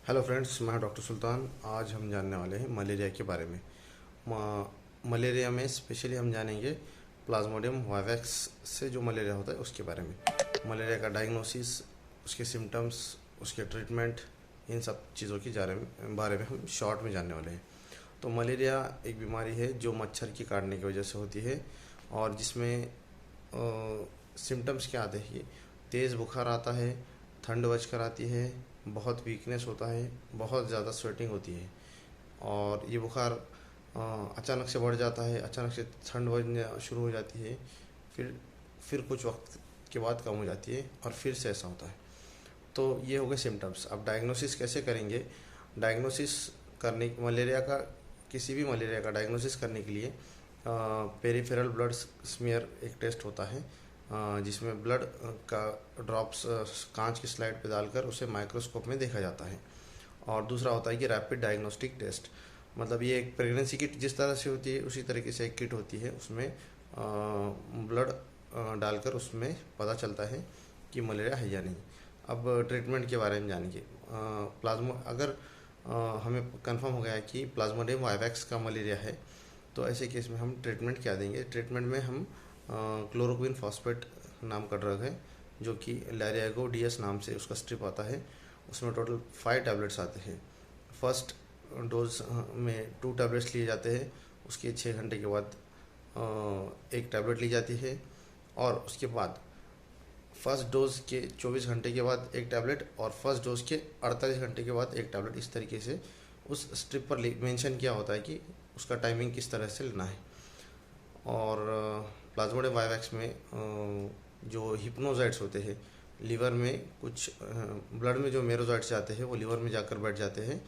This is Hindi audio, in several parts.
हेलो फ्रेंड्स, मैं डॉक्टर सुल्तान। आज हम जानने वाले हैं मलेरिया के बारे में। मलेरिया में स्पेशली हम जानेंगे प्लाज्मोडियम वाइवैक्स से जो मलेरिया होता है उसके बारे में। मलेरिया का डायग्नोसिस, उसके सिम्टम्स, उसके ट्रीटमेंट, इन सब चीज़ों के बारे में हम शॉर्ट में जानने वाले हैं। तो मलेरिया एक बीमारी है जो मच्छर की काटने की वजह से होती है और जिसमें सिम्टम्स क्या आते हैं? तेज़ बुखार आता है, ठंड बजकर आती है, बहुत वीकनेस होता है, बहुत ज़्यादा स्वेटिंग होती है और ये बुखार अचानक से बढ़ जाता है, अचानक से ठंड बजने शुरू हो जाती है, फिर कुछ वक्त के बाद कम हो जाती है और फिर से ऐसा होता है। तो ये हो गए सिम्टम्स। अब डायग्नोसिस कैसे करेंगे? डायग्नोसिस करने मलेरिया का किसी भी मलेरिया का डायग्नोसिस करने के लिए पेरिफेरल ब्लड स्मीयर एक टेस्ट होता है, जिसमें ब्लड का ड्रॉप्स कांच की स्लाइड पे डालकर उसे माइक्रोस्कोप में देखा जाता है। और दूसरा होता है कि रैपिड डायग्नोस्टिक टेस्ट, मतलब ये एक प्रेगनेंसी किट जिस तरह से होती है उसी तरीके से एक किट होती है, उसमें ब्लड डालकर उसमें पता चलता है कि मलेरिया है या नहीं। अब ट्रीटमेंट के बारे में जानेंगे। अगर हमें कंफर्म हो गया है कि प्लाज्मोडियम वाइवैक्स का मलेरिया है, तो ऐसे केस में हम ट्रीटमेंट क्या देंगे? ट्रीटमेंट में हम क्लोरोक्विन फॉस्फेट नाम का ड्रग है, जो कि लैरियागो DS नाम से उसका स्ट्रिप आता है। उसमें टोटल 5 टैबलेट्स आते हैं। फर्स्ट डोज में 2 टैबलेट्स लिए जाते हैं, उसके 6 घंटे के बाद एक टैबलेट ली जाती है और उसके बाद फर्स्ट डोज के 24 घंटे के बाद एक टैबलेट और फर्स्ट डोज के 48 घंटे के बाद एक टैबलेट। इस तरीके से उस स्ट्रिप पर मेंशन किया होता है कि उसका टाइमिंग किस तरह से लेना है। और प्लाज्मोडियम वाइवैक्स में जो हिप्नोजाइट्स होते हैं, लीवर में कुछ ब्लड में जो मेरोजाइट्स जाते हैं वो लीवर में जाकर बैठ जाते हैं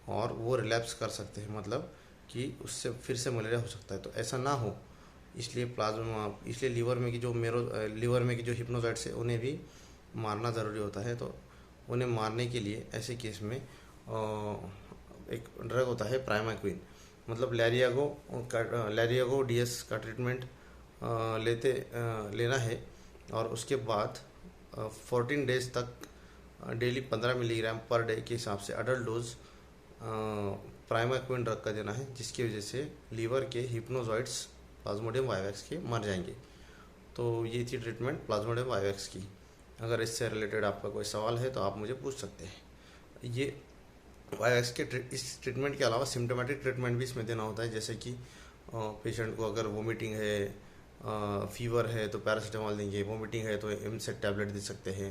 और वो रिलैप्स कर सकते हैं, मतलब कि उससे फिर से मलेरिया हो सकता है। तो ऐसा ना हो, इसलिए लीवर में की जो हिप्नोजाइट्स है उन्हें भी मारना ज़रूरी होता है। तो उन्हें मारने के लिए ऐसे केस में एक ड्रग होता है प्राइमाक्विन, मतलब लैरियागो DS का ट्रीटमेंट लेना है और उसके बाद 14 डेज तक डेली 15 मिलीग्राम पर डे के हिसाब से अडल्ट डोज प्राइमाक्विन ड्रग का देना है, जिसकी वजह से लीवर के हिप्नोजॉइड्स प्लाज्मोडियम वाइवैक्स के मर जाएंगे। तो ये थी ट्रीटमेंट प्लाज्मोडियम वाइवैक्स की। अगर इससे रिलेटेड आपका कोई सवाल है तो आप मुझे पूछ सकते हैं। ये वाइवैक्स के इस ट्रीटमेंट के अलावा सिम्टोमेटिक ट्रीटमेंट भी इसमें देना होता है, जैसे कि पेशेंट को अगर वोमिटिंग है, फीवर है तो पैरासीटामॉल देंगे, वोमिटिंग है तो एमसेट टैबलेट दे सकते हैं,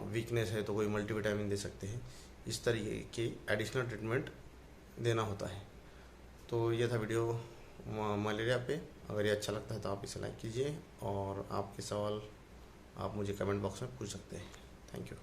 वीकनेस है तो कोई मल्टीविटामिन दे सकते हैं। इस तरीके की एडिशनल ट्रीटमेंट देना होता है। तो ये था वीडियो मलेरिया पे। अगर ये अच्छा लगता है तो आप इसे लाइक कीजिए और आपके सवाल आप मुझे कमेंट बॉक्स में पूछ सकते हैं। Thank you.